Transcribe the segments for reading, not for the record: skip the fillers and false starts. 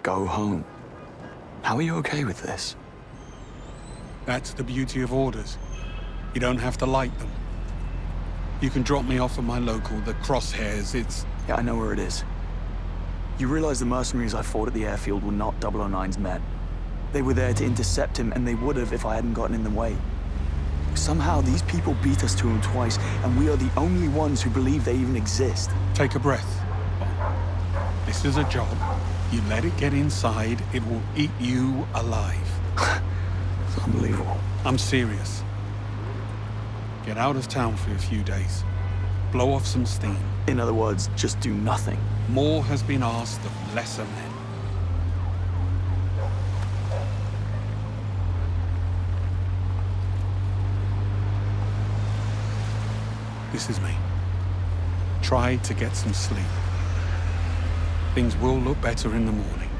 Go home. How are you okay with this? That's the beauty of orders. You don't have to like them. You can drop me off at my local, the Crosshairs. It's... Yeah, I know where it is. You realize the mercenaries I fought at the airfield were not 009's men. They were there to intercept him, and they would have if I hadn't gotten in the way. Somehow, these people beat us to him twice, and we are the only ones who believe they even exist. Take a breath. This is a job. You let it get inside, it will eat you alive. It's unbelievable. I'm serious. Get out of town for a few days. Blow off some steam. In other words, just do nothing. More has been asked of lesser men. This is me. Try to get some sleep. Things will look better in the morning.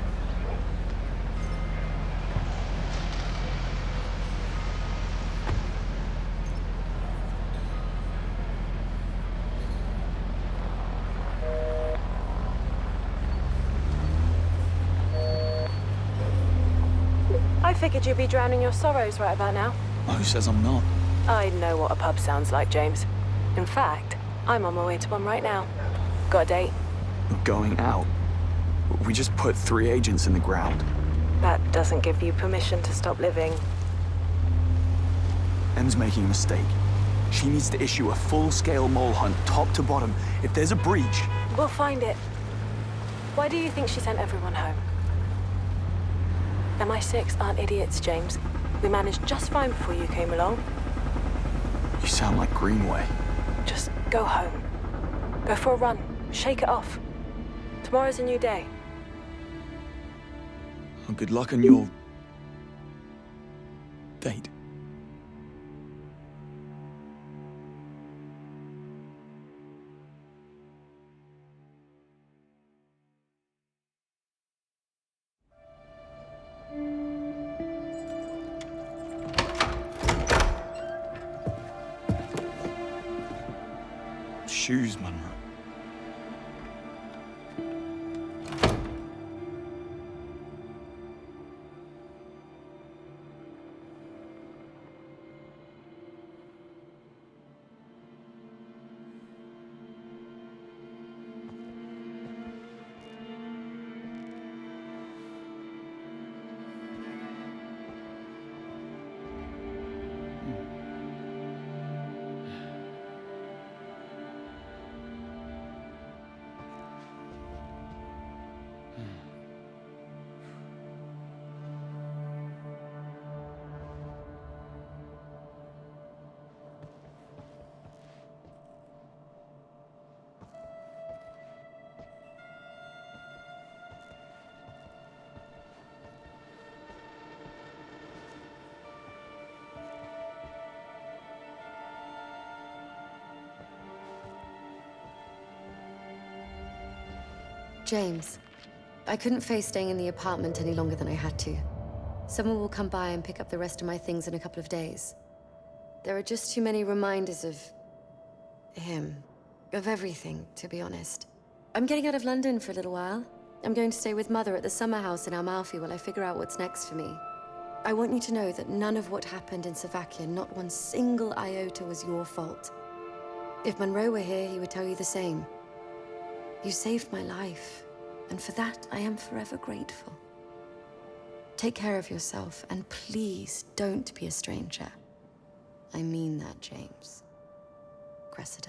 I figured you'd be drowning your sorrows right about now. Who says I'm not? I know what a pub sounds like, James. In fact, I'm on my way to one right now. Got a date? We're going out. We just put 3 agents in the ground. That doesn't give you permission to stop living. Em's making a mistake. She needs to issue a full-scale mole hunt, top to bottom. If there's a breach... We'll find it. Why do you think she sent everyone home? MI6 aren't idiots, James. We managed just fine before you came along. You sound like Greenway. Just go home. Go for a run. Shake it off. Tomorrow's a new day. Well, good luck on your... date. Shoes, Monroe. James, I couldn't face staying in the apartment any longer than I had to. Someone will come by and pick up the rest of my things in a couple of days. There are just too many reminders of... him. Of everything, to be honest. I'm getting out of London for a little while. I'm going to stay with Mother at the summer house in Amalfi while I figure out what's next for me. I want you to know that none of what happened in Slovakia, not one single iota, was your fault. If Monroe were here, he would tell you the same. You saved my life, and for that, I am forever grateful. Take care of yourself, and please don't be a stranger. I mean that, James. Cressida.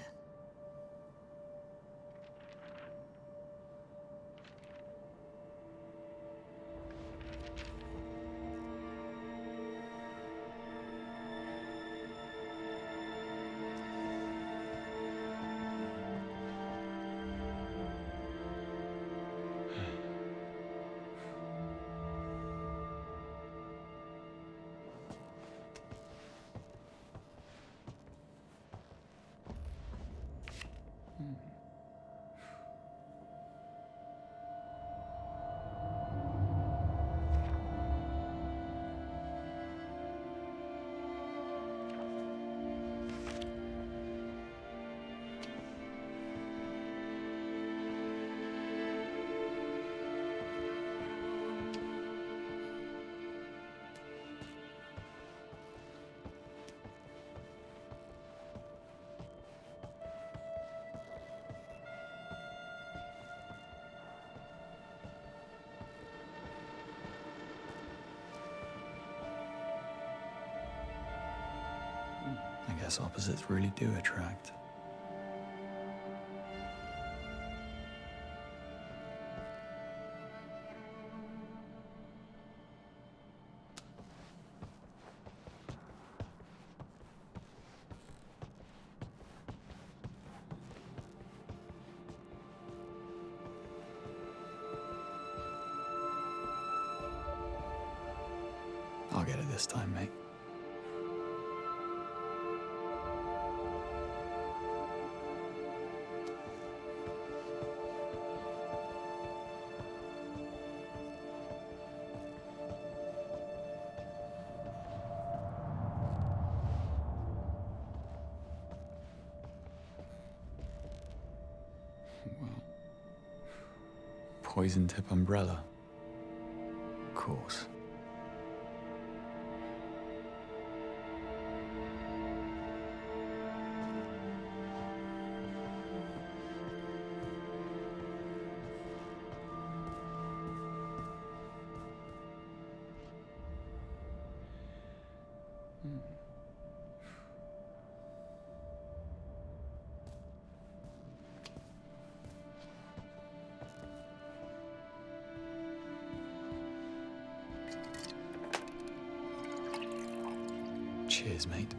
guess opposites really do attract. I'll get it this time, mate. Well, poison tip umbrella. Of course. Cheers, mate.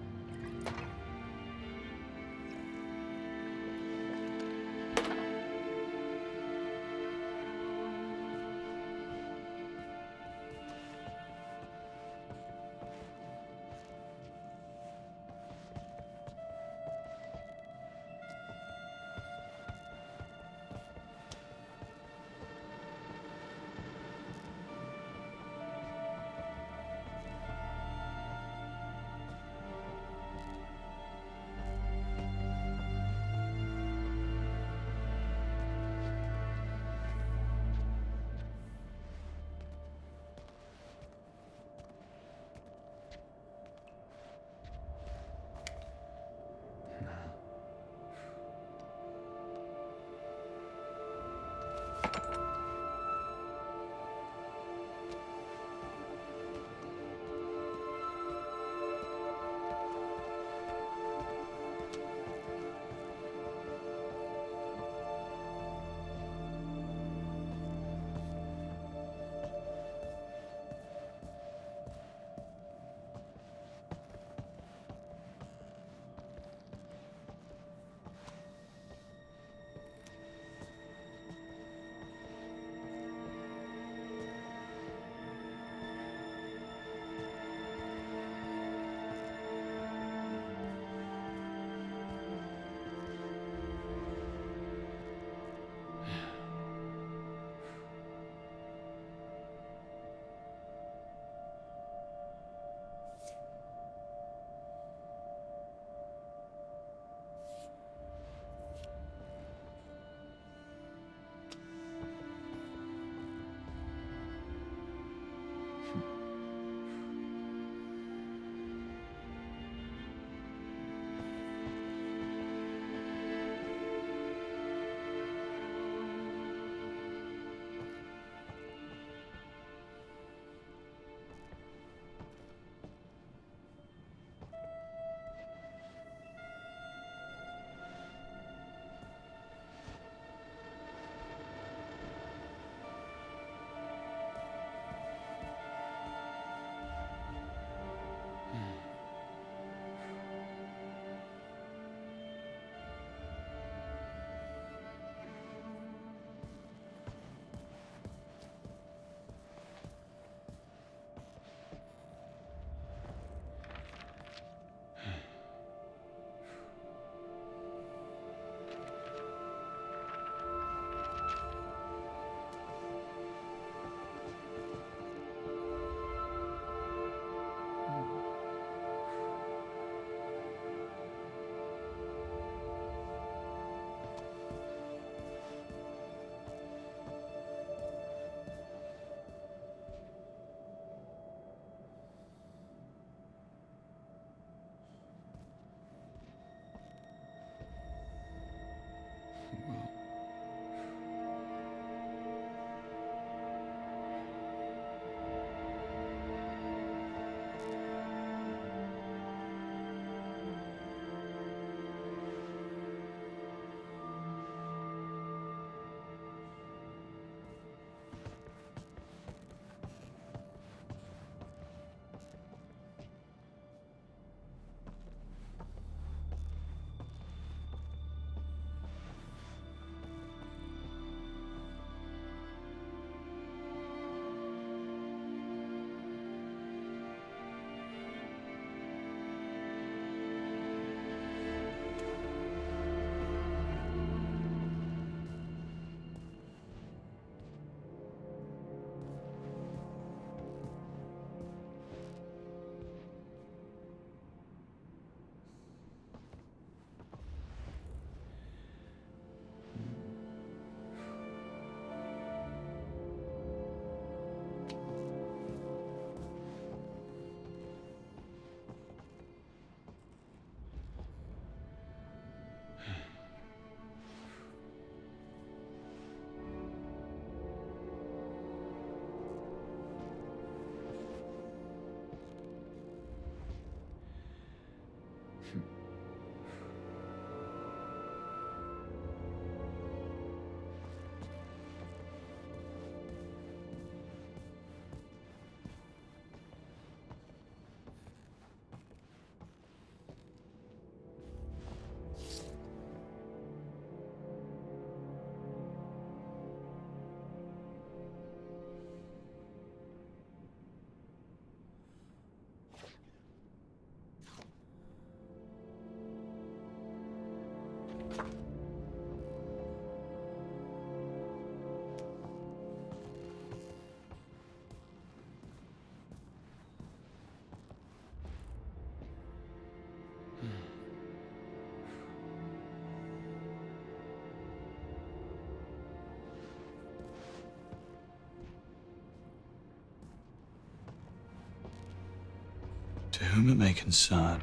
To whom it may concern,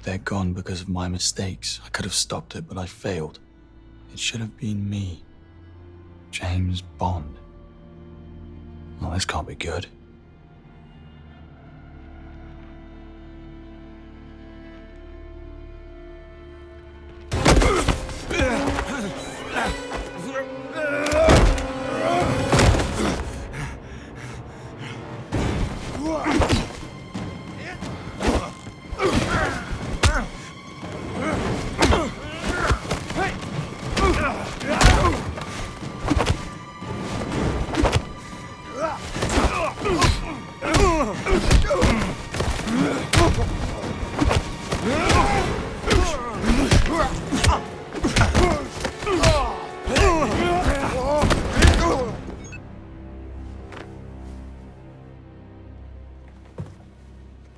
they're gone because of my mistakes. I could have stopped it, but I failed. It should have been me. James Bond. Well, this can't be good.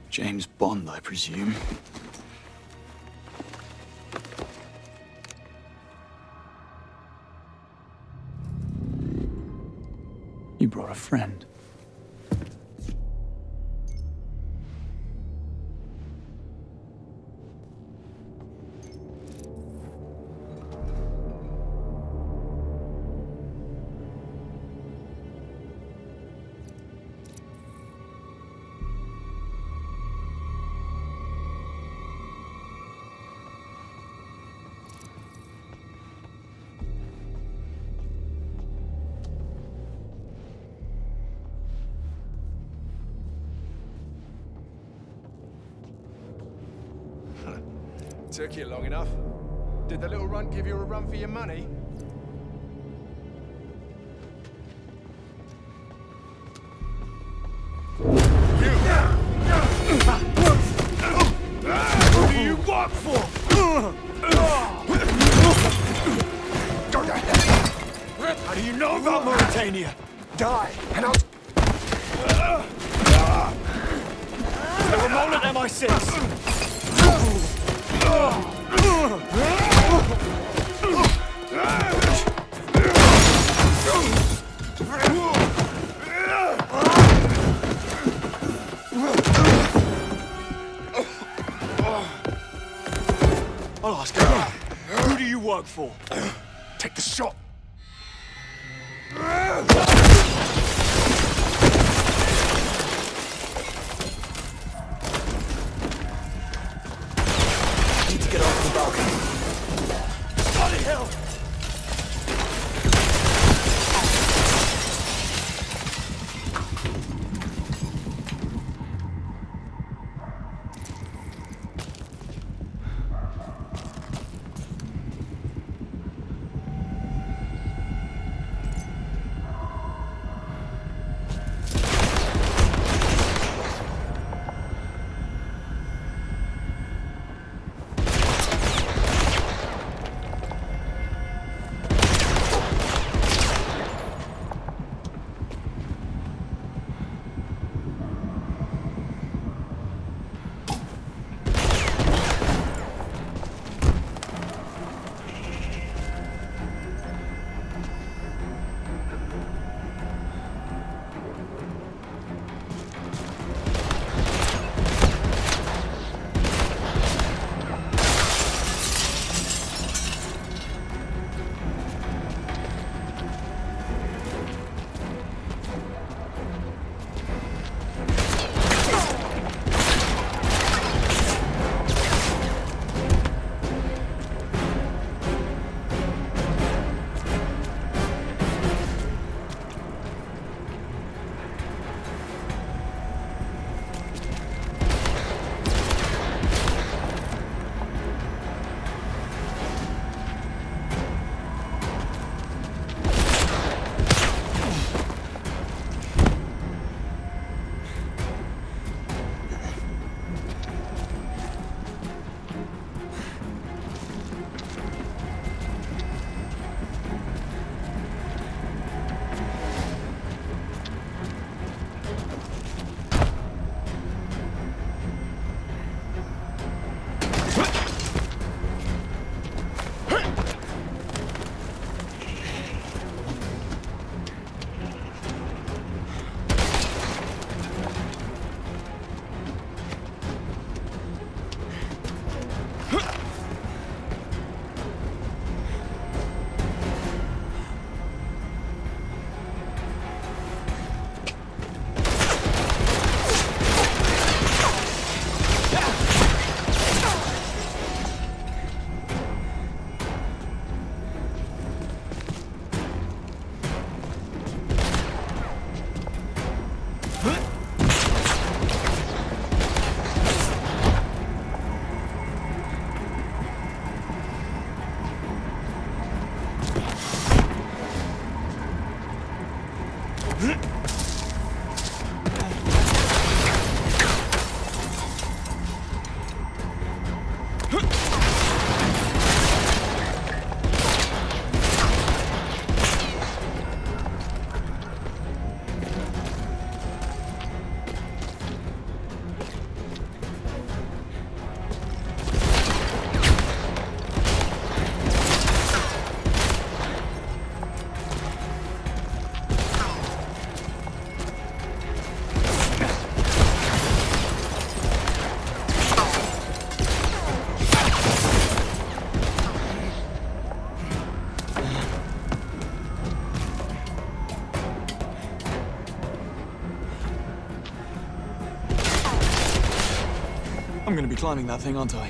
James Bond, I presume. You brought a friend. Took you long enough. Did the little runt give you a run for your money? Who do you work for? How do you know about Mauritania? Die, and I'll... The Ramon at MI6! I'll ask again. Who do you work for? Take the shot. Need to get off the balcony. Bloody hell! I'm gonna be climbing that thing, aren't I?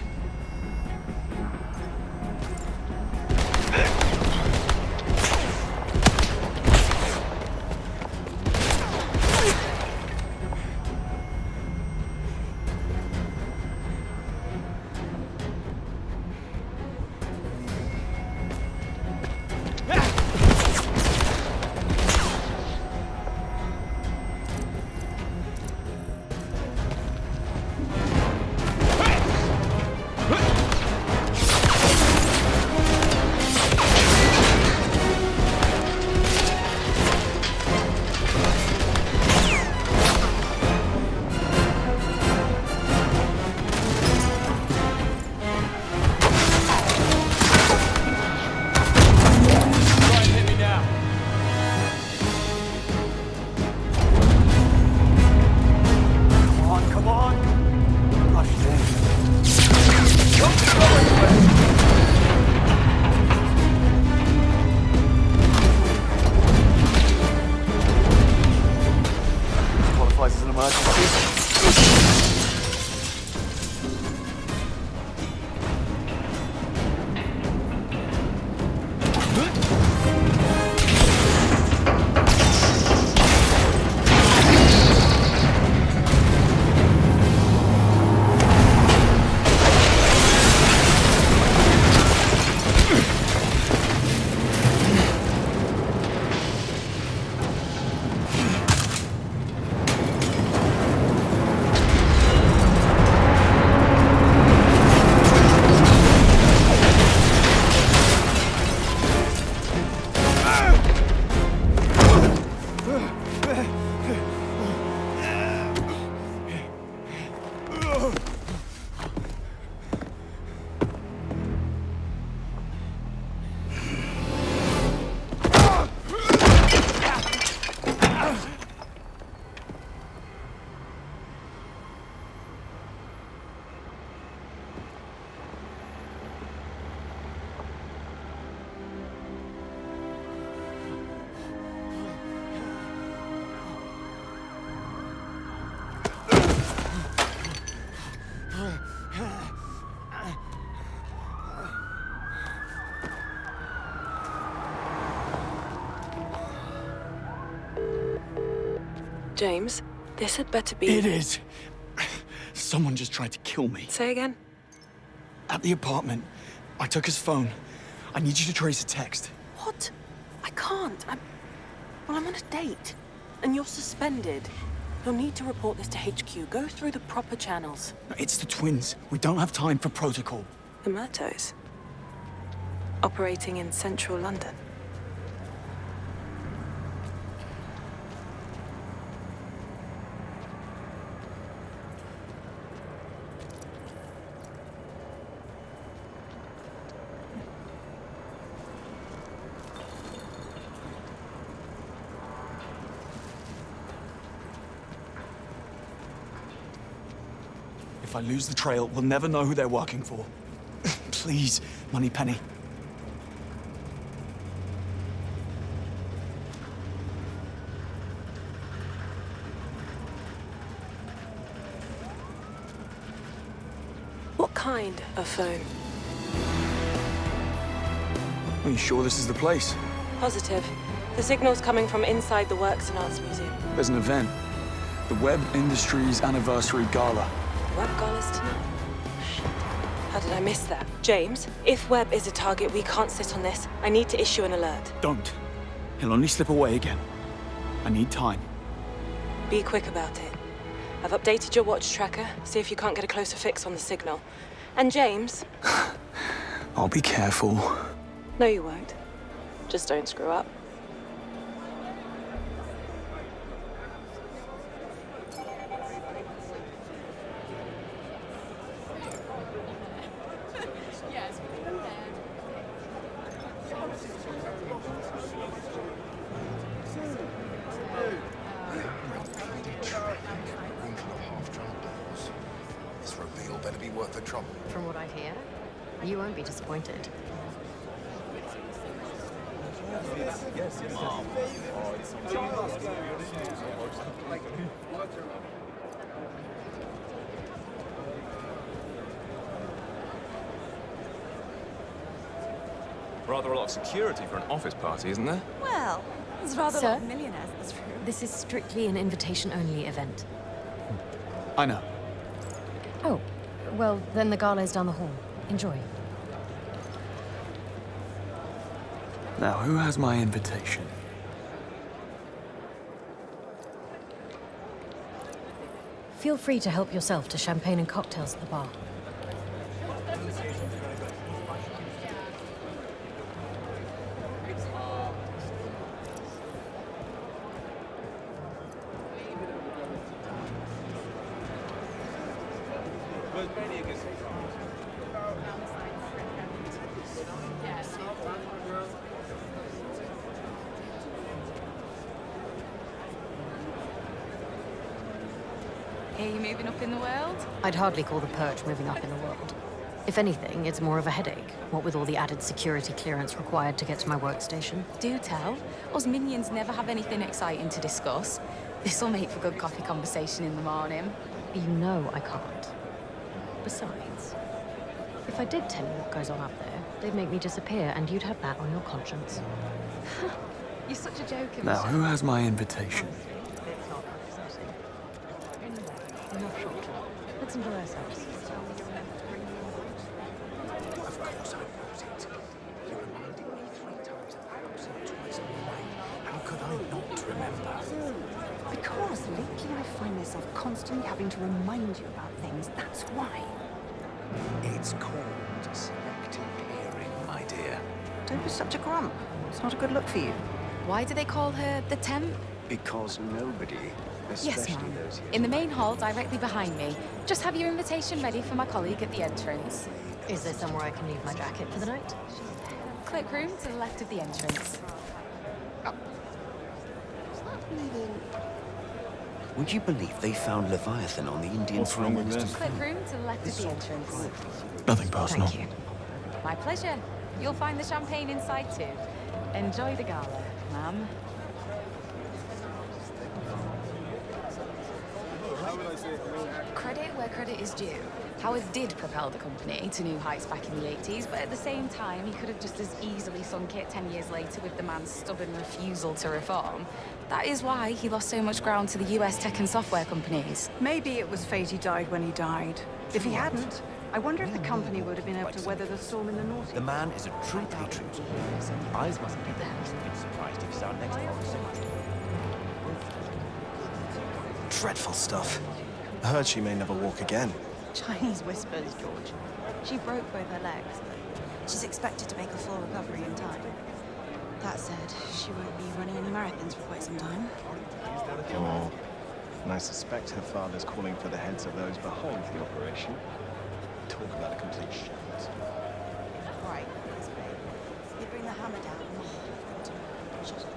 James, this had better be... It is. Someone just tried to kill me. Say again? At the apartment, I took his phone. I need you to trace a text. What? I can't. I'm on a date. And you're suspended. You'll need to report this to HQ. Go through the proper channels. It's the twins. We don't have time for protocol. The Murtos? Operating in central London. If I lose the trail, we'll never know who they're working for. Please, Moneypenny. What kind of phone? Are you sure this is the place? Positive. The signal's coming from inside the Works and Arts Museum. There's an event. The Web Industries Anniversary Gala. Web galas tonight? Shit. How did I miss that? James, if Webb is a target, we can't sit on this. I need to issue an alert. Don't. He'll only slip away again. I need time. Be quick about it. I've updated your watch tracker. See if you can't get a closer fix on the signal. And James... I'll be careful. No, you won't. Just don't screw up. This reveal better be worth the trouble. From what I hear, you won't be disappointed. Rather a lot of security for an office party, isn't there? Well, there's rather a Sir? lot of millionaires, that's true. This is strictly an invitation-only event. I know. Oh, well, then the gala is down the hall. Enjoy. Now, who has my invitation? Feel free to help yourself to champagne and cocktails at the bar. Are you moving up in the world? I'd hardly call the perch moving up in the world. If anything, it's more of a headache, what with all the added security clearance required to get to my workstation. Do tell. Us minions never have anything exciting to discuss. This'll make for good coffee conversation in the morning. You know I can't. Besides, if I did tell you what goes on up there, they'd make me disappear, and you'd have that on your conscience. You're such a joker, Now, Michelle. who has my invitation? Enough short talk. Let's enjoy ourselves. Of course I wrote it. You reminded me 3 times at the house and twice on the way. How could I not remember? Because lately I find myself constantly having to remind you about things. That's why. It's called selective hearing, my dear. Don't be such a grump. It's not a good look for you. Why do they call her the Temp? Because nobody, Yes, especially ma'am. those here In the main hall directly behind me. Just have your invitation ready for my colleague at the entrance. Is there somewhere I can leave my jacket for the night? Cloakroom to the left of the entrance. Would you believe they found Leviathan on the Indian What's wrong with Prime this? Cloakroom to the left of the entrance. Nothing personal. Thank you. My pleasure. You'll find the champagne inside too. Enjoy the gala, ma'am. Credit where credit is due. Howard did propel the company to new heights back in the 80s, but at the same time, he could have just as easily sunk it 10 years later with the man's stubborn refusal to reform. That is why he lost so much ground to the US tech and software companies. Maybe it was fate he died when he died. If he hadn't, I wonder if the company would have been able to weather the storm in the North. The man is a true patriot. Eyes must be there. Be surprised if he's our next officer. Dreadful stuff. I heard she may never walk again. Chinese whispers, George. She broke both her legs, but she's expected to make a full recovery in time. That said, she won't be running any marathons for quite some time. Oh. And I suspect her father's calling for the heads of those behind the operation. Talk about a complete shambles. Right, that's great. You bring the hammer down. Shut up.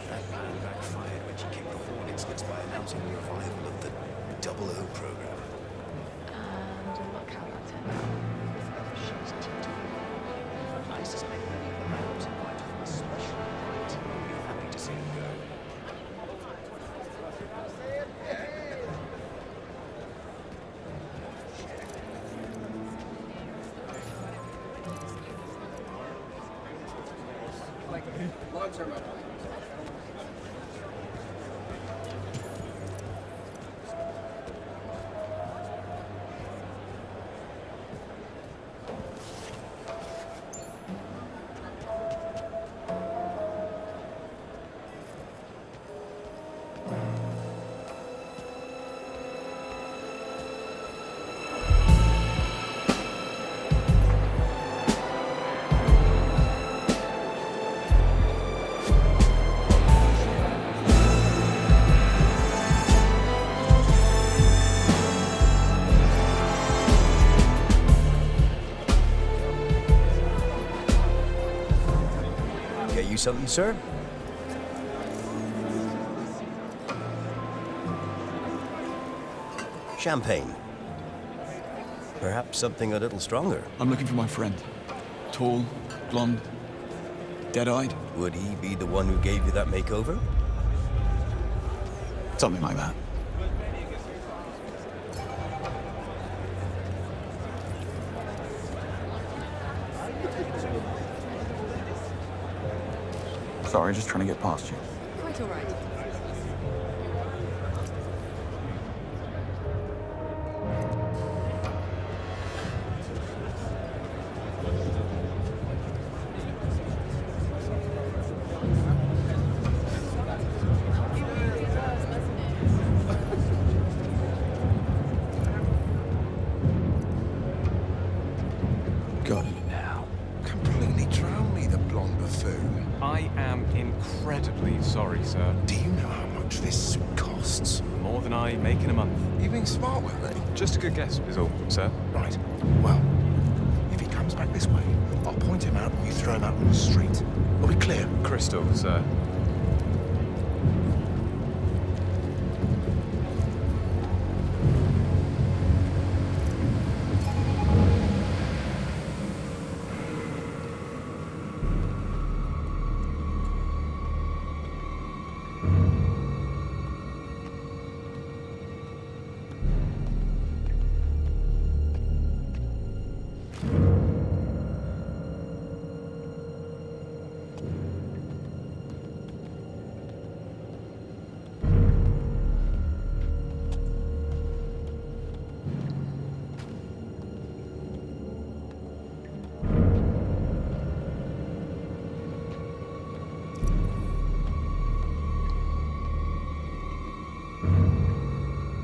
That plan backfired when she kicked the hornet's nest by announcing the revival of the Double O program. And look how that turned out. She's I suspect many of the members invited for a special night will be happy to see him go. Get you something, sir? Champagne. Perhaps something a little stronger. I'm looking for my friend. Tall, blonde, dead-eyed. Would he be the one who gave you that makeover? Something like that. Sorry, just trying to get past you. Quite all right. Got you now. Completely drowned me, the blonde buffoon. I am incredibly sorry, sir. Do you know how much this suit costs? More than I make in a month. You being smart with me? Just a good guess is all, sir. Right. Well, if he comes back this way, I'll point him out and you throw him out on the street. Are we clear? Crystal, sir.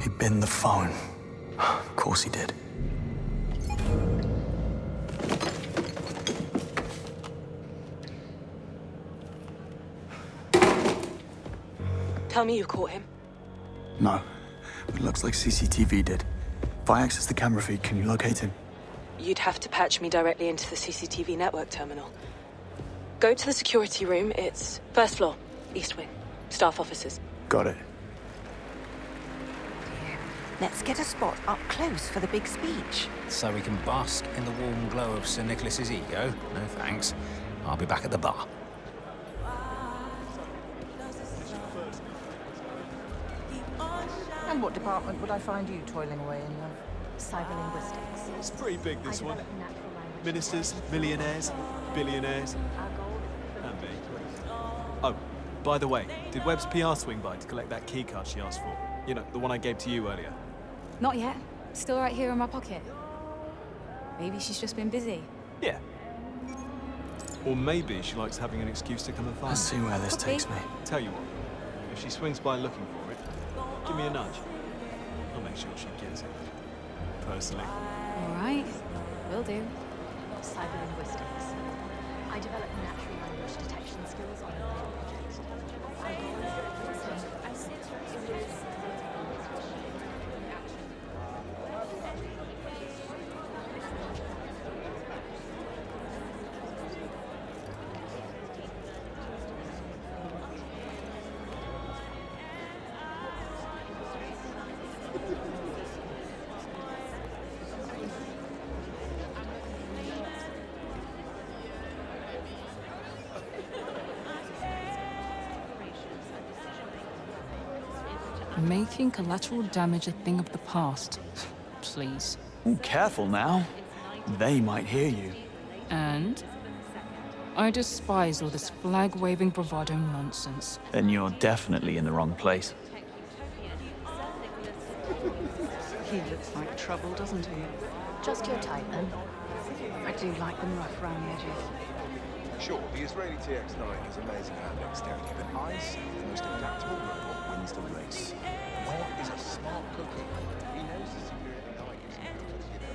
He binned the phone. Of course he did. Tell me you caught him. No, but it looks like CCTV did. If I access the camera feed, can you locate him? You'd have to patch me directly into the CCTV network terminal. Go to the security room. It's first floor, east wing. Staff offices. Got it. Let's get a spot up close for the big speech. So we can bask in the warm glow of Sir Nicholas's ego? No thanks. I'll be back at the bar. And what department would I find you toiling away in, love? Cyberlinguistics. It's pretty big, this one. Ministers, millionaires, billionaires, and me. Oh, by the way, did Webb's PR swing by to collect that key card she asked for? You know, the one I gave to you earlier. Not yet. Still right here in my pocket. Maybe she's just been busy. Yeah. Or maybe she likes having an excuse to come and find Let's see where this takes me. Tell you what, if she swings by looking for it, give me a nudge. I'll make sure she gets it. Personally. All right. Will do. Cyberlinguistics. I developed natural language detection skills on a project. Making collateral damage a thing of the past. Please. Ooh, careful now. They might hear you. And I despise all this flag-waving bravado nonsense. Then you're definitely in the wrong place. He looks like trouble, doesn't he? Just your type, then. I do like them rough around the edges. Sure, the Israeli TX-9 is amazing at dexterity, but I see the most adaptable robot wins the race. Webb is a smart cookie. He knows the security behind his because, you know.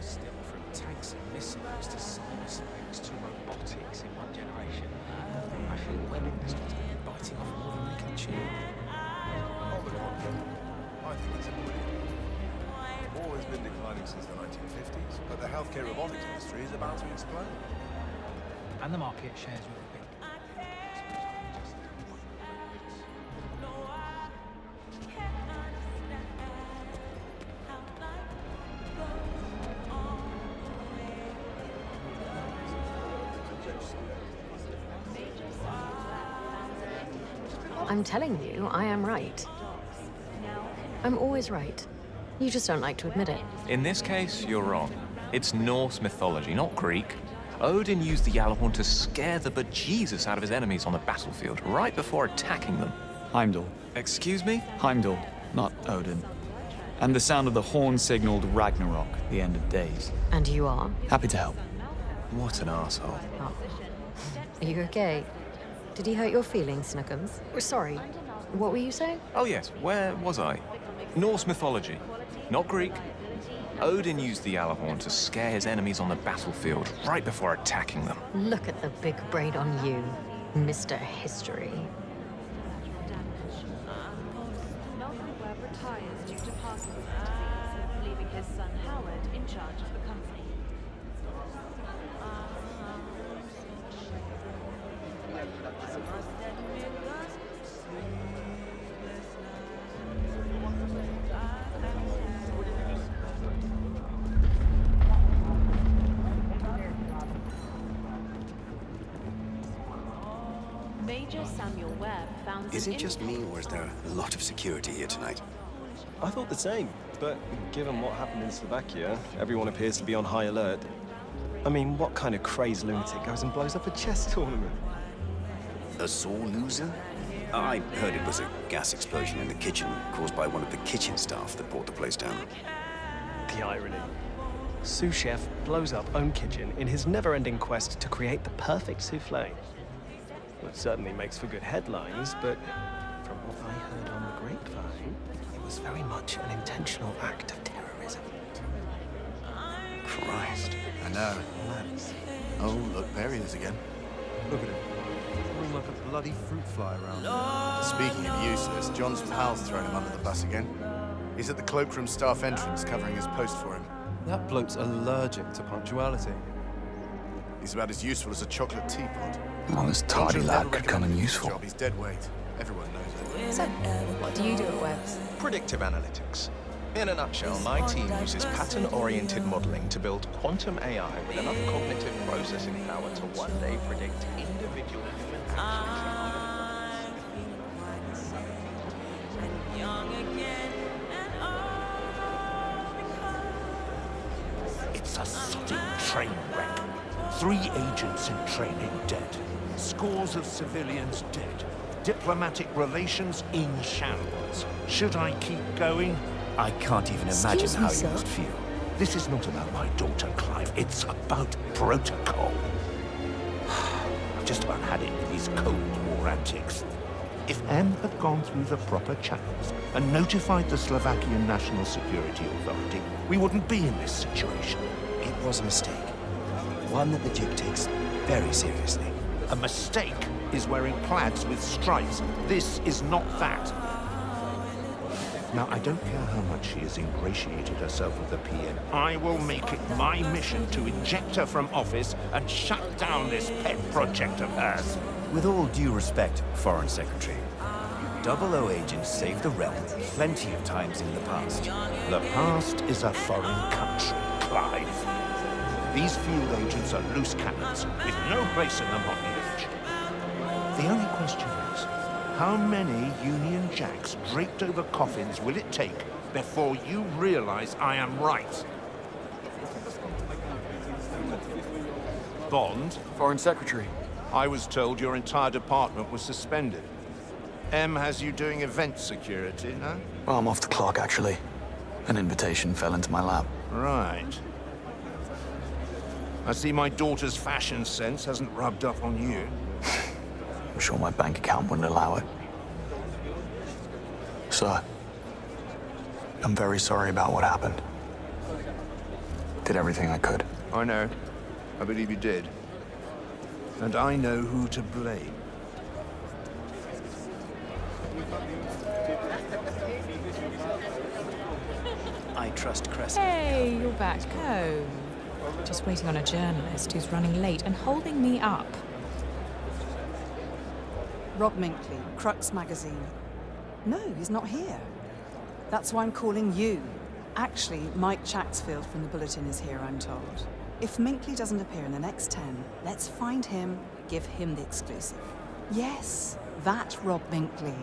Still, from tanks and missiles to science specs to robotics in one generation, I feel Webb industries may be biting off more than they can chew. On the contrary, I think it's a brilliant. War has been declining since the 1950s, but the healthcare robotics industry is about to explode. And the market shares will be. I'm telling you, I am right. I'm always right. You just don't like to admit it. In this case, you're wrong. It's Norse mythology, not Greek. Odin used the Yalahorn to scare the bejesus out of his enemies on the battlefield, right before attacking them. Heimdall. Excuse me? Heimdall, not Odin. And the sound of the horn signaled Ragnarok, the end of days. And you are? Happy to help. What an asshole. Oh. Are you okay? Did he hurt your feelings, Snookums? Sorry, what were you saying? Oh yes, where was I? Norse mythology, not Greek. Odin used the Yalahorn to scare his enemies on the battlefield, right before attacking them. Look at the big brain on you, Mr. History. Webb retires due to Parkinson's disease, leaving his son Howard in charge of the company. Major Samuel Webb found Is it just me, or is there a lot of security here tonight? I thought the same, but given what happened in Slovakia, everyone appears to be on high alert. I mean, what kind of crazed lunatic goes and blows up a chess tournament? A sore loser? I heard it was a gas explosion in the kitchen caused by one of the kitchen staff that brought the place down. The irony. Sous chef blows up own kitchen in his never-ending quest to create the perfect souffle. Well, it certainly makes for good headlines, but from what I heard on the grapevine, it was very much an intentional act of terrorism. Christ. I know. Oh, look, there he is again. Look at him. Falling like a bloody fruit fly around. Speaking of useless, John's pal's thrown him under the bus again. He's at the cloakroom staff entrance covering his post for him. That bloke's allergic to punctuality. He's about as useful as a chocolate teapot. Well, this tardy lad could come in useful. He's dead weight. Everyone knows it. So, what do you do at Webb's? Predictive analytics. In a nutshell, my team uses pattern-oriented modeling to build quantum AI with enough cognitive processing power to one day predict individual human actions. It's a sodding train wreck. 3 agents in training dead. Scores of civilians dead. Diplomatic relations in shambles. Should I keep going? I can't even imagine how you must feel. This is not about my daughter, Clive. It's about protocol. I've just about had it with these Cold War antics. If M had gone through the proper channels and notified the Slovakian National Security Authority, we wouldn't be in this situation. It was a mistake. One that the Duke takes very seriously. A mistake is wearing plaids with stripes. This is not that. Now, I don't care how much she has ingratiated herself with the PM. I will make it my mission to eject her from office and shut down this pet project of hers. With all due respect, Foreign Secretary, 00 agents saved the realm plenty of times in the past. The past is a foreign country, Clive. These field agents are loose cannons with no place in the modern age. The only question is, how many Union Jacks draped over coffins will it take before you realize I am right? Bond? Foreign Secretary. I was told your entire department was suspended. M has you doing event security, no? Well, I'm off the clock, actually. An invitation fell into my lap. Right. I see my daughter's fashion sense hasn't rubbed up on you. I'm sure my bank account wouldn't allow it. Sir, I'm very sorry about what happened. Did everything I could. I know. I believe you did. And I know who to blame. I trust Cressy. Hey, you're back home. Just waiting on a journalist who's running late and holding me up. Rob Minkley, Crux magazine. No, he's not here. That's why I'm calling you. Actually, Mike Chaxfield from the Bulletin is here, I'm told. If Minkley doesn't appear in the next 10, let's find him, give him the exclusive. Yes, that Rob Minkley.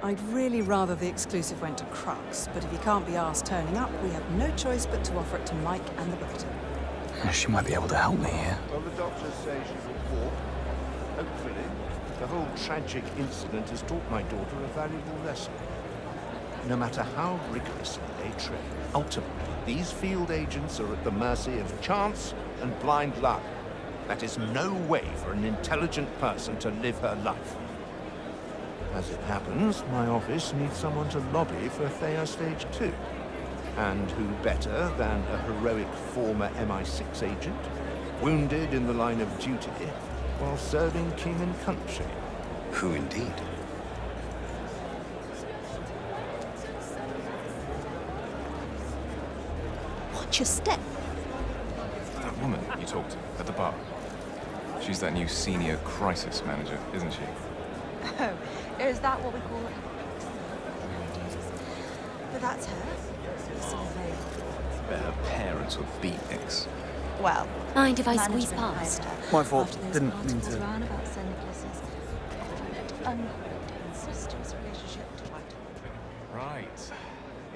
I'd really rather the exclusive went to Crux, but if he can't be asked turning up, we have no choice but to offer it to Mike and the Bulletin. She might be able to help me here. Well, the doctors say she will walk. Hopefully. The whole tragic incident has taught my daughter a valuable lesson. No matter how rigorously they train, ultimately, these field agents are at the mercy of chance and blind luck. That is no way for an intelligent person to live her life. As it happens, my office needs someone to lobby for Thea Stage 2. And who better than a heroic former MI6 agent, wounded in the line of duty, while serving king and country? Who indeed? Watch your step. That woman you talked to at the bar. She's that new senior crisis manager, isn't she? Oh, is that what we call it? But that's her. Bet her parents were beatniks. Well, mind if I squeeze past? My fault. Didn't mean to. Incestuous relationship to white. Right.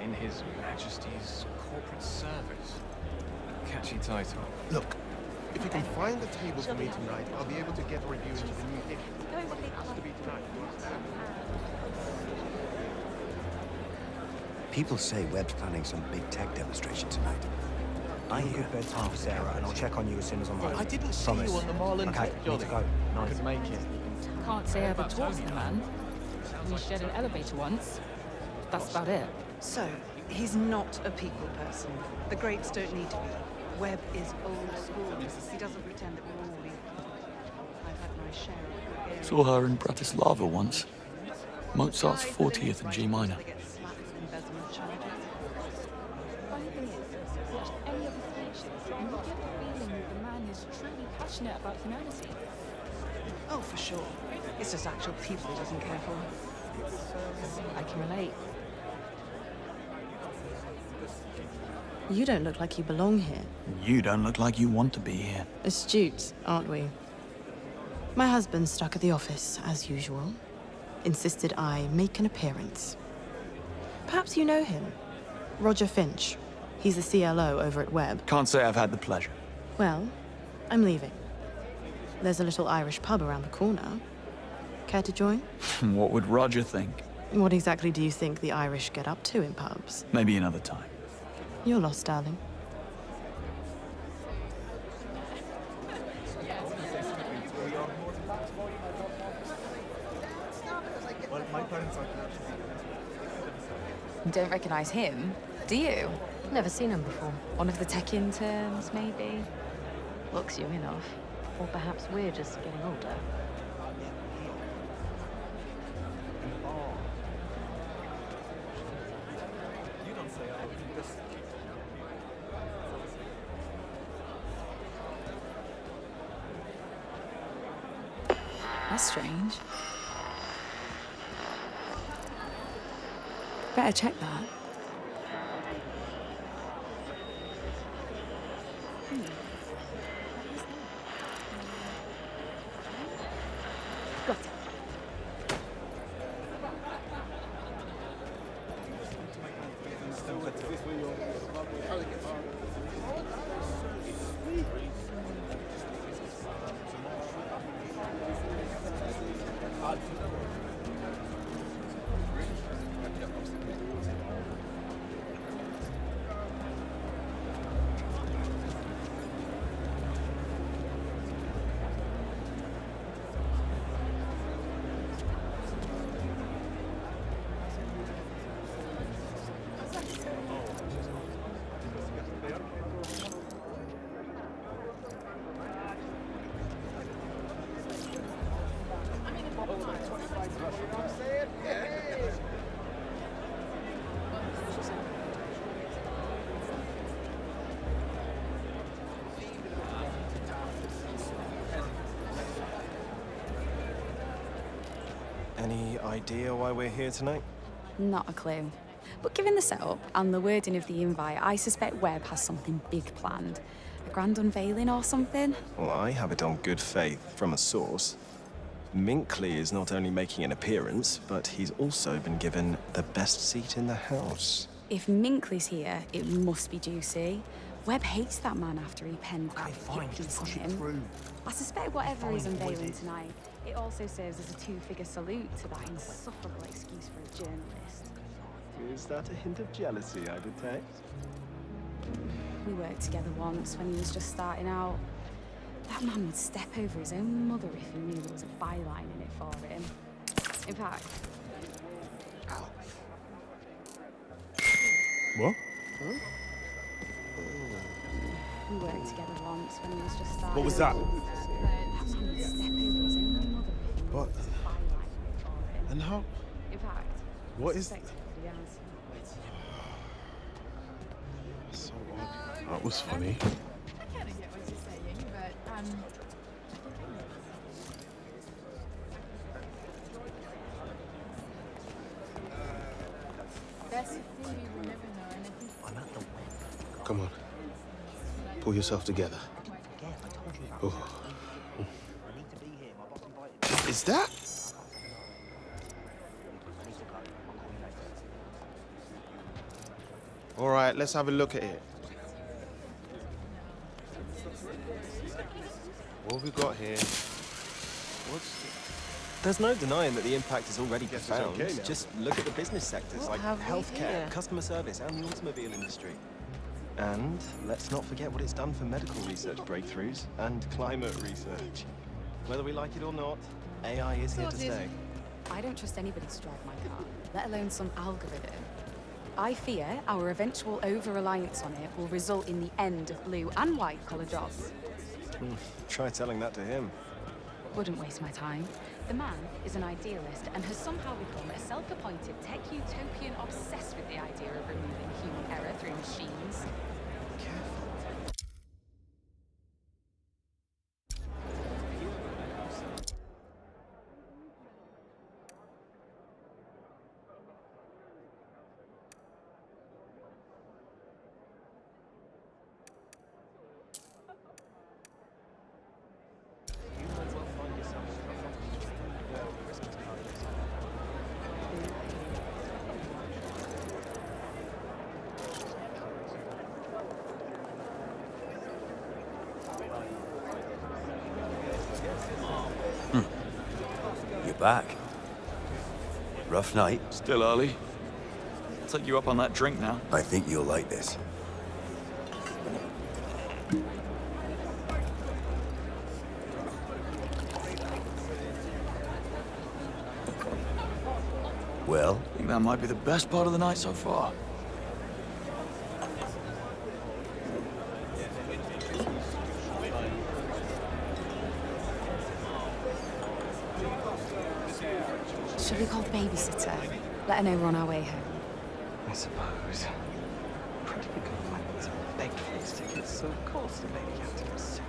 In His Majesty's corporate service. Catchy title. Look, if you can find the table for me tonight, I'll be able to get a review into the new issue. But it has to be tonight, you understand? People say Webb's planning some big tech demonstration tonight. I hear good bedtime for Sarah, and I'll check on you as soon as I'm home. I didn't see Promise. you on the Marlin Okay, trip, need to go. I could make it. Can't say I ever talked to the man. We shared an elevator once. That's about it. So, he's not a people person. The greats don't need to be. Webb is old school. He doesn't pretend that we're all equal. I've had my share of good areas. Saw her in Bratislava once. Mozart's 40th in G minor. Funny thing is, watch any of his speeches, and you get the feeling that the man is truly passionate about humanity. Oh, for sure. It's just actual people he doesn't care for. I can relate. You don't look like you belong here. You don't look like you want to be here. Astute, aren't we? My husband's stuck at the office, as usual. Insisted I make an appearance. Perhaps you know him. Roger Finch. He's the CLO over at Webb. Can't say I've had the pleasure. Well, I'm leaving. There's a little Irish pub around the corner. Care to join? What would Roger think? What exactly do you think the Irish get up to in pubs? Maybe another time. You're lost, darling. You don't recognize him, do you? Never seen him before. One of the tech interns, maybe? Looks young enough. Or perhaps we're just getting older. That's strange. Better check that. Got it. idea why we're here tonight? Not a clue. But given the setup and the wording of the invite, I suspect Webb has something big planned. A grand unveiling or something? Well, I have it on good faith from a source. Minkley is not only making an appearance, but he's also been given the best seat in the house. If Minkley's here, it must be juicy. Webb hates that man after he penned that hit piece on him. I suspect whatever he's unveiling tonight, it also serves as a two-figure salute to that insufferable excuse for a journalist. Is that a hint of jealousy, I detect? We worked together once when he was just starting out. That man would step over his own mother if he knew there was a byline in it for him. In fact... What? We worked together once when he was just starting What was that? That man would step over his own mother if he knew What? there was a byline in it for him. And how? In fact... What I is... suspect everybody else. So odd. That was funny. I kind of get what you're saying, but, that's the thing, you will never know, and I think... I'm at the web. Come on. Pull yourself together. Oh. Is that? All right, let's have a look at it. What have we got here? There's no denying that the impact is already Guess it's profound. okay now. Just look at the business sectors What like have we healthcare, here? customer service, and the automobile industry. And let's not forget what it's done for medical research breakthroughs and climate research. Whether we like it or not, AI is here to stay. I don't trust anybody to drive my car, let alone some algorithm. I fear our eventual over-reliance on it will result in the end of blue and white-collar jobs. Try telling that to him. Wouldn't waste my time. The man is an idealist and has somehow become a self-appointed tech utopian obsessed with the idea of removing human error through machines. You're back. Rough night? Still early. I'll take you up on that drink now. I think you'll like this. Well? I think that might be the best part of the night so far. Should we call the babysitter? Let her know we're on our way home. I suppose. Practically got my begged for these tickets, so of course the baby captain was sick.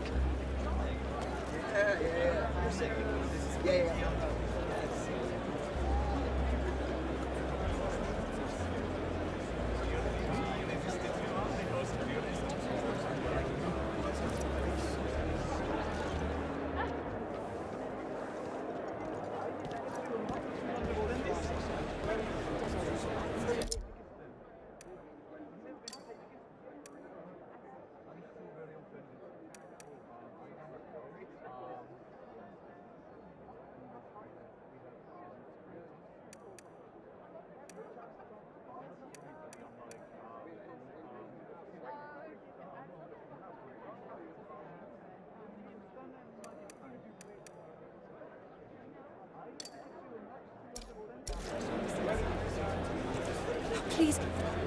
Please,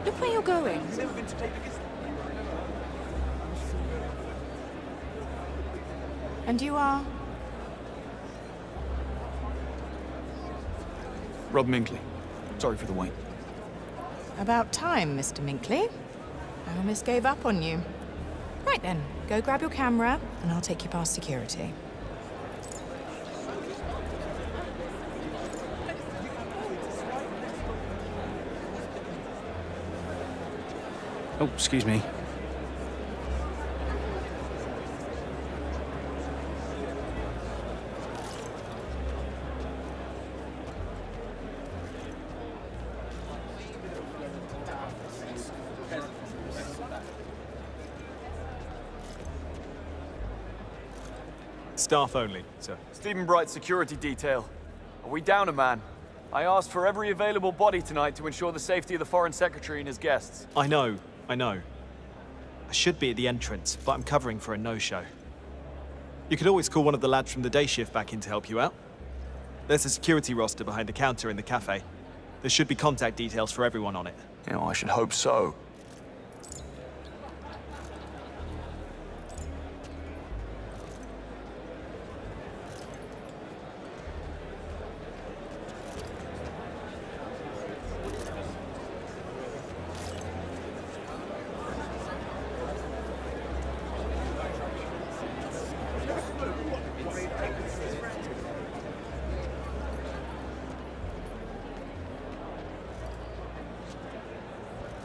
look where you're going. And you are? Rob Minkley. Sorry for the wait. About time, Mr. Minkley. I almost gave up on you. Right then, go grab your camera, and I'll take you past security. Oh, excuse me. Staff only, sir. Stephen Bright's security detail. Are we down a man? I asked for every available body tonight to ensure the safety of the Foreign Secretary and his guests. I know. I should be at the entrance, but I'm covering for a no-show. You could always call one of the lads from the day shift back in to help you out. There's a security roster behind the counter in the cafe. There should be contact details for everyone on it. You know, I should hope so.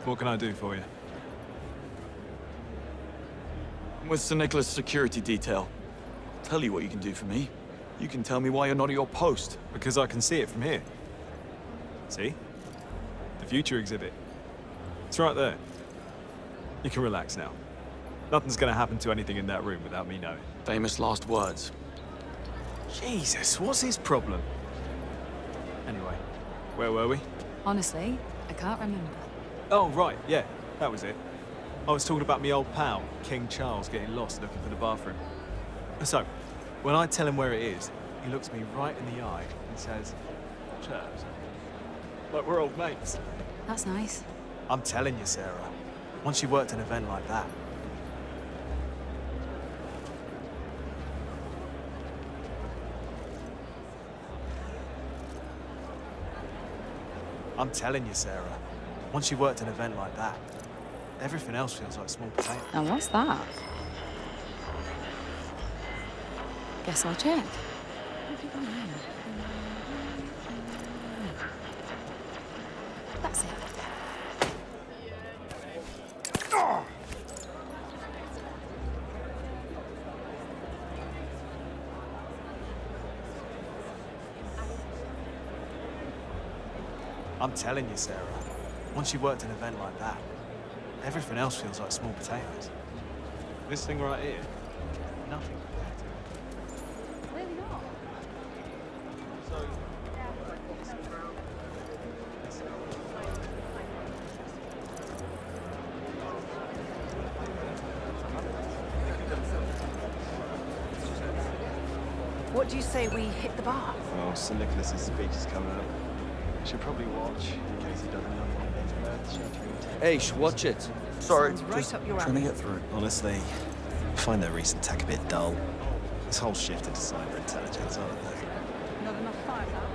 What can I do for you? I'm with Sir Nicholas' security detail. Tell you what you can do for me. You can tell me why you're not at your post. Because I can see it from here. See? The future exhibit. It's right there. You can relax now. Nothing's gonna happen to anything in that room without me knowing. Famous last words. Jesus, what's his problem? Anyway, where were we? Honestly, I can't remember. Oh, right, yeah, that was it. I was talking about me old pal, King Charles, getting lost looking for the bathroom. So, when I tell him where it is, he looks me right in the eye and says, "Chaps, like we're old mates." That's nice. I'm telling you, Sarah, once you worked an event like that, I'm telling you, Sarah, once you worked an event like that, everything else feels like small potatoes. Now what's that? Guess I'll check. What have you got here? That's it. I'm telling you, Sarah, once you worked an event like that, everything else feels like small potatoes. This thing right here, nothing compared to it. Really not. What do you say we hit the bar? Well, Sir Nicholas's speech is coming up. Should probably watch, in case he doesn't have his earth-shattering. Hey, should watch it. Sorry, Sounds right just up your trying to alley. get through. Honestly, I find their recent tech a bit dull. This whole shift into cyber intelligence, aren't they? Not enough fire now.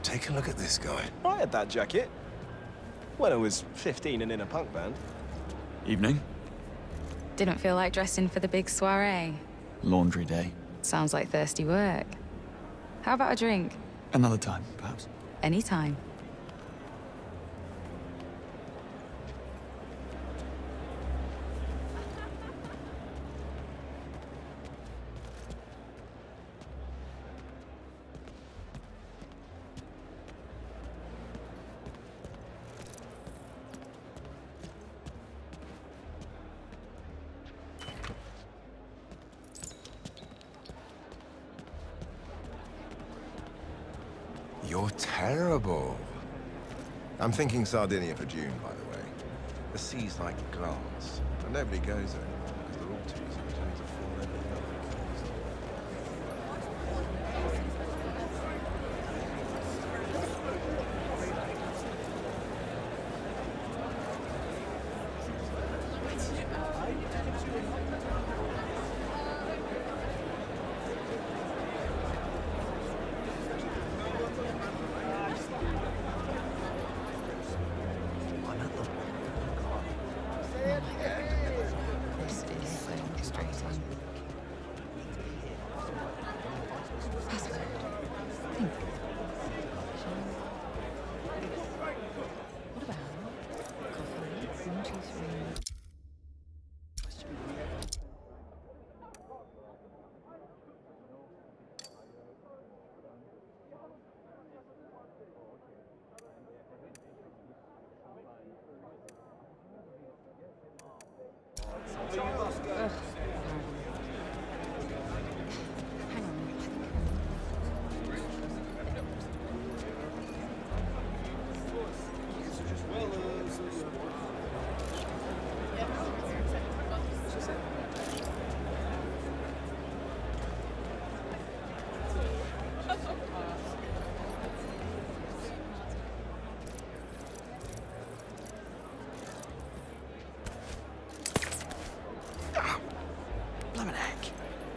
Take a look at this guy. I had that jacket when I was 15 and in a punk band. Evening. Didn't feel like dressing for the big soiree. Laundry day. Sounds like thirsty work. How about a drink? Another time, perhaps. Anytime. You're terrible. I'm thinking Sardinia for June, by the way. The sea's like glass, and nobody goes there because they're all too easy to turn to fall over the other.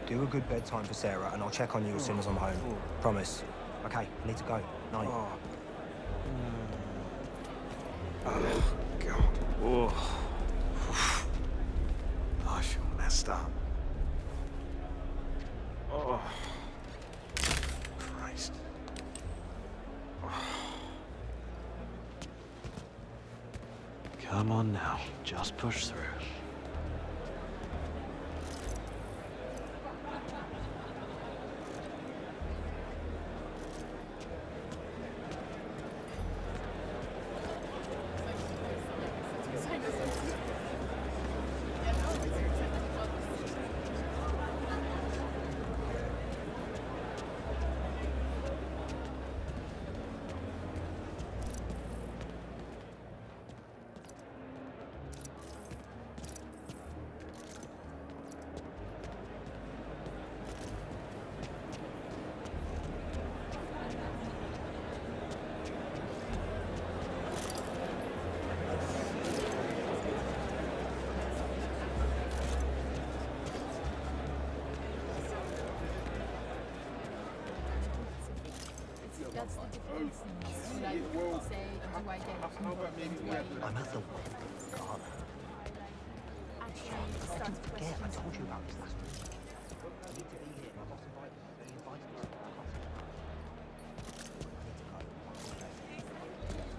Do a good bedtime for Sarah, and I'll check on you as soon as I'm home. Promise. Okay, I need to go. Night. Oh, God. Oh. I feel messed up. Oh. Christ. Come on now, just push through. That's the difference. You like say, do I get I'm at the gala. Actually, it starts with Yeah, I told you about this last week. I need to be here. My boss invited me. They invited me.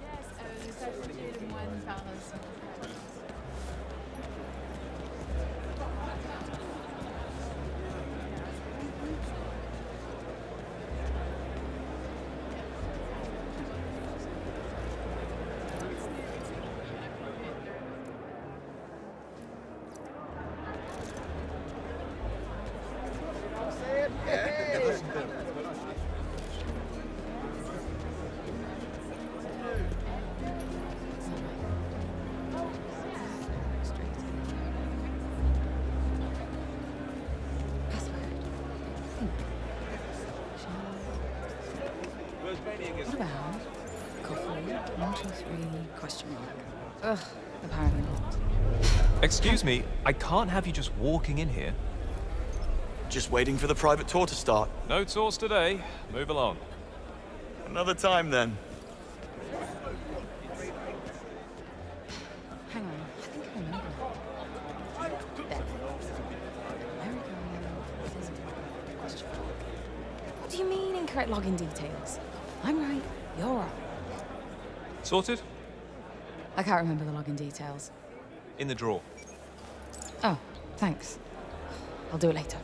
Yes, zaproszenie le moine par son. What about coffee? Not just really question mark. Ugh, apparently not. Excuse me, I can't have you just walking in here. Just waiting for the private tour to start. No tours today. Move along. Another time, then. Hang on, I think I remember. There. Question mark. What do you mean incorrect login details? I'm right, you're right. Sorted? I can't remember the login details. In the drawer. Oh, thanks. I'll do it later.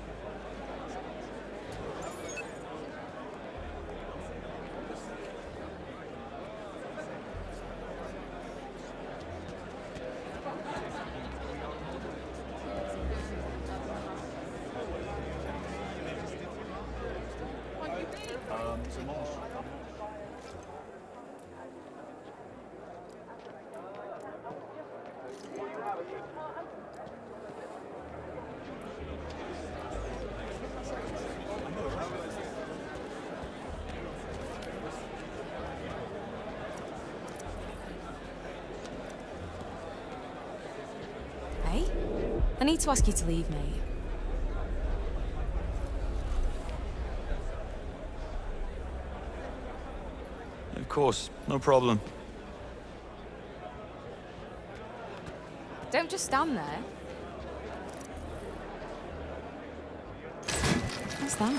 Hey, I need to ask you to leave, mate. Of course, no problem. Don't just stand there. What's that?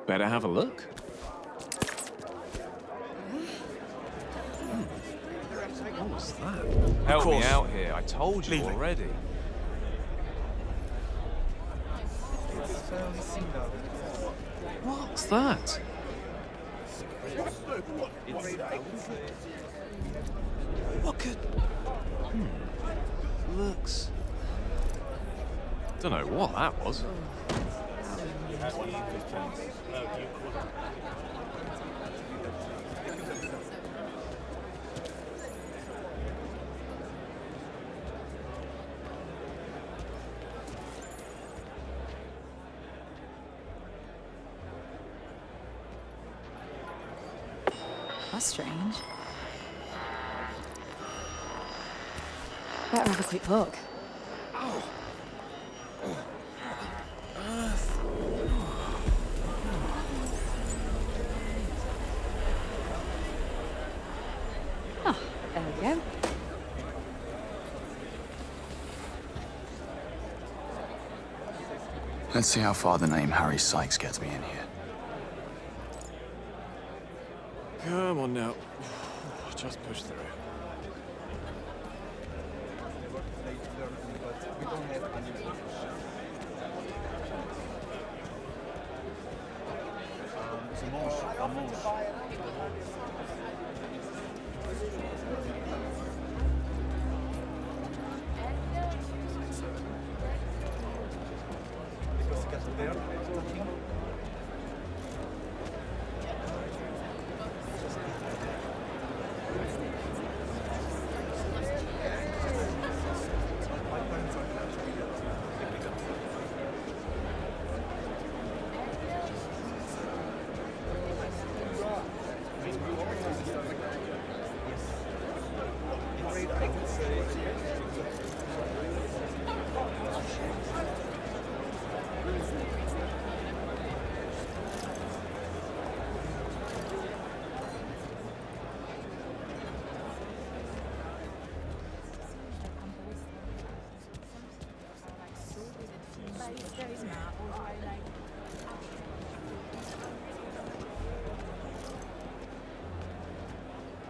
Better have a look. What's that? Help me out here. I told you already. What's that? What could... Looks... Don't know what that was. That's strange. Better have a quick look. Oh, there we go. Let's see how far the name Harry Sykes gets me in here. Come on now. Just push through.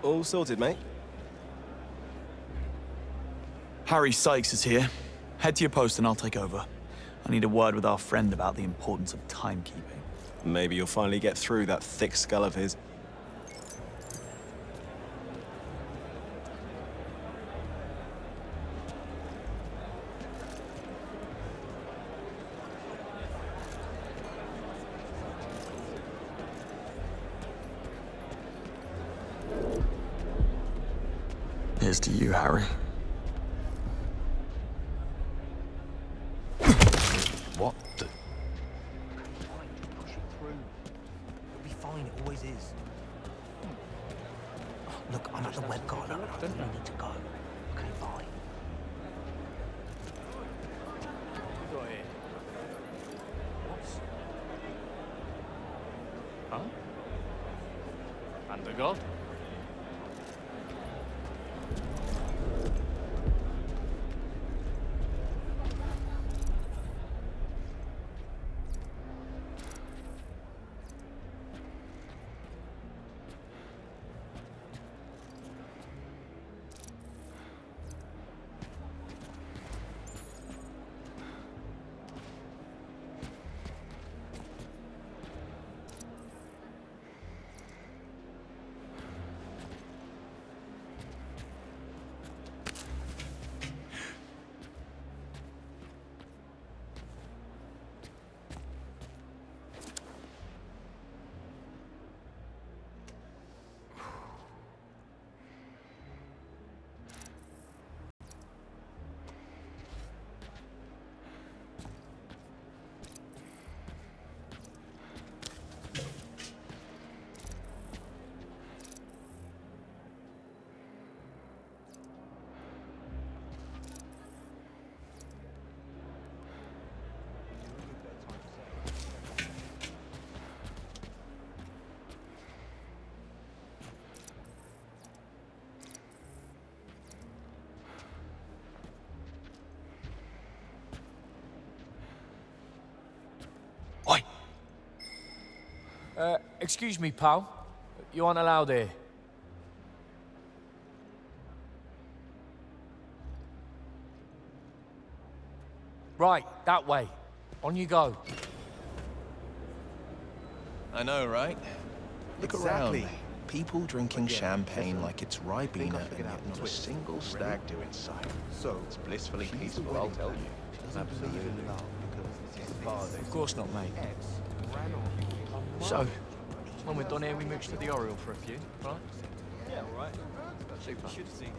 All sorted, mate. Harry Sykes is here. Head to your post and I'll take over. I need a word with our friend about the importance of timekeeping. Maybe you'll finally get through that thick skull of his. Here's to you, Harry. What the... It'll be fine, it always is. Look, I'm at the web garden. I need to go. Okay, bye. Huh? And the god? Excuse me, pal. You aren't allowed here. Right, that way. On you go. I know, right? Look Exactly. around. People drinking champagne like it's Ribena, and yet not a single stag do in sight. So, It's blissfully peaceful, I'll tell you. absolutely. Of course not, mate. So, when we're done here, we mooch to the Oriole for a few, right? Yeah, all right. Super. You should have seen.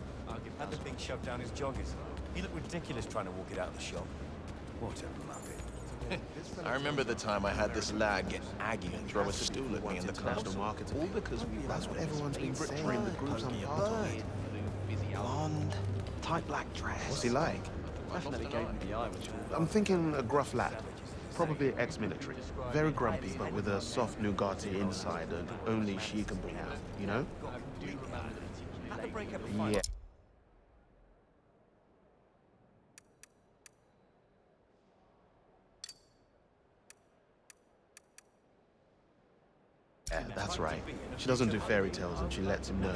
Had the thing shoved down his joggers. He looked ridiculous trying to walk it out of the shop. What a muppet. I remember the time I had this lad get aggy and throw a stool at me in the club. All because we That's what everyone's been saying in the groups I'm part of. Blonde, tight black dress. What's he like? Definitely gave him the eye when she walked I'm thinking a gruff lad. Probably ex-military. Very grumpy, but with a soft nougaty inside that only she can bring out, you know? Yeah. Yeah, that's right. She doesn't do fairy tales and she lets him know.